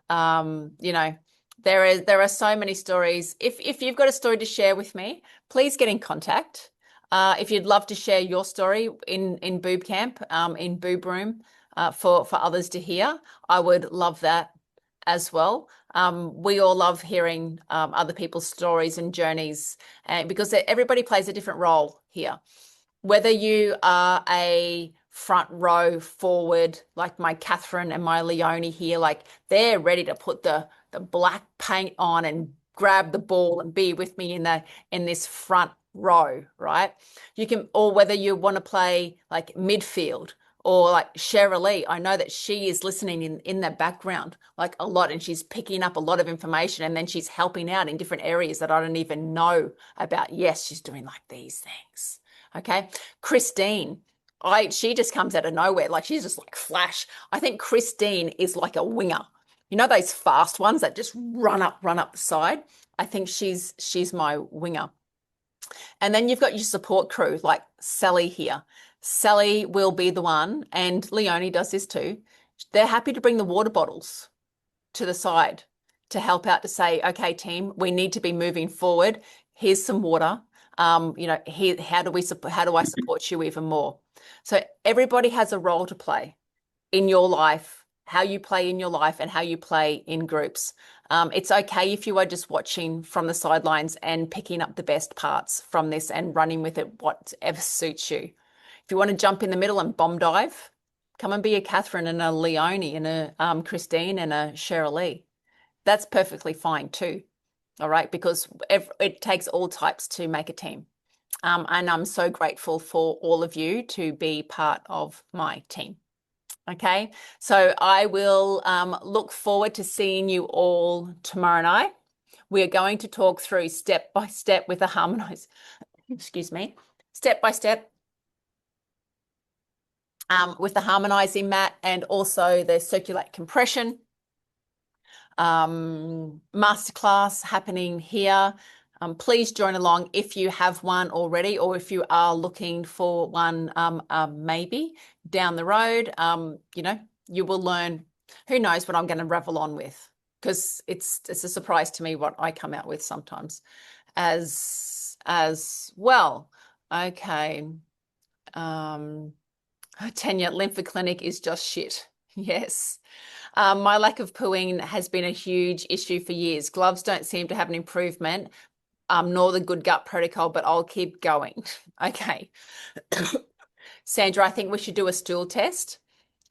You know, there are so many stories. If you've got a story to share with me, please get in contact. If you'd love to share your story in BooB Camp, in BooB Room, for others to hear, I would love that as well. We all love hearing other people's stories and journeys, because everybody plays a different role here. Whether you are a front row forward, like my Catherine and my Leonie here, like they're ready to put the black paint on and grab the ball and be with me in this front row, right? You can, or whether you want to play like midfield, or like Cheryl, I know that she is listening in the background like a lot, and she's picking up a lot of information, and then she's helping out in different areas that I don't even know about. Yes, she's doing like these things. Okay. Christine, she just comes out of nowhere. Like she's just like flash. I think Christine is like a winger. You know, those fast ones that just run up the side. I think she's my winger. And then you've got your support crew, like Sally here. Sally will be the one, and Leonie does this too. They're happy to bring the water bottles to the side to help out, to say, okay, team, we need to be moving forward. Here's some water. Here, how do I support you even more? So everybody has a role to play in your life, how you play in your life and how you play in groups. It's okay if you are just watching from the sidelines and picking up the best parts from this and running with it, whatever suits you. If you want to jump in the middle and bomb dive, come and be a Catherine and a Leonie and a Christine and a Cheryl. That's perfectly fine too. All right, because it takes all types to make a team. And I'm so grateful for all of you to be part of my team. Okay, so I will look forward to seeing you all tomorrow night. We are going to talk through step by step with the harmonize, step by step with the harmonizing mat, and also the circulate compression masterclass happening here. Please join along if you have one already, or if you are looking for one maybe down the road. You will learn. Who knows what I'm going to revel on with, because it's a surprise to me what I come out with sometimes as well. Okay. Tanya, lymph clinic is just shit. Yes. My lack of pooing has been a huge issue for years. Gloves don't seem to have an improvement, nor the good gut protocol, but I'll keep going. Okay. Sandra, I think we should do a stool test.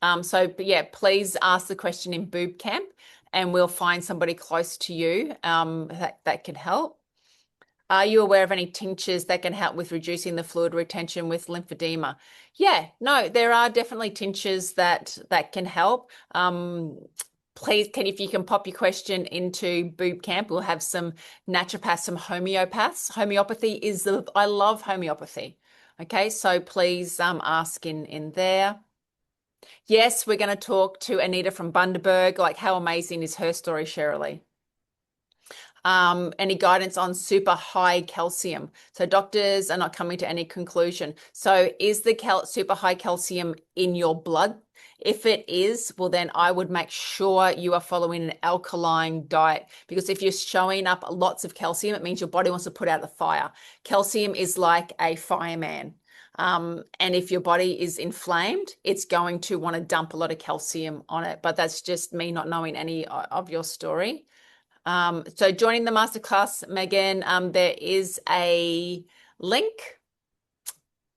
But yeah, please ask the question in BooB Camp, and we'll find somebody close to you that can help. Are you aware of any tinctures that can help with reducing the fluid retention with lymphedema? Yeah, no, there are definitely tinctures that can help. Please, if you can pop your question into BooB Camp, we'll have some naturopaths, some homeopaths. Homeopathy I love homeopathy. Okay, so please ask in there. Yes, we're going to talk to Anita from Bundaberg. Like, how amazing is her story, Cheryl? Any guidance on super high calcium? So doctors are not coming to any conclusion. So is the super high calcium in your blood? If it is, well, then I would make sure you are following an alkaline diet, because if you're showing up lots of calcium, it means your body wants to put out the fire. Calcium is like a fireman. And if your body is inflamed, it's going to want to dump a lot of calcium on it. But that's just me not knowing any of your story. So joining the masterclass, Megan, there is a link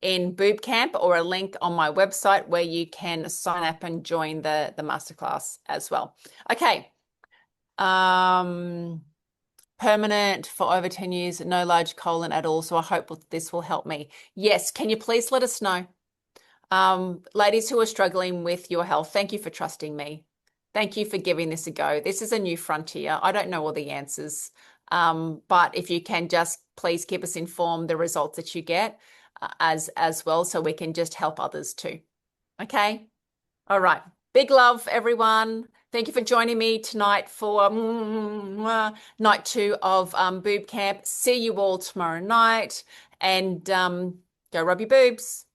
in BooB Camp, or a link on my website where you can sign up and join the masterclass as well. Okay. Permanent for over 10 years, no large colon at all. So I hope this will help me. Yes. Can you please let us know? Ladies who are struggling with your health, thank you for trusting me. Thank you for giving this a go. This is a new frontier. I don't know all the answers, but if you can just please keep us informed the results that you get as well, so we can just help others too. Okay. All right. Big love, everyone. Thank you for joining me tonight for night 2 of BooB Camp. See you all tomorrow night, and go rub your boobs.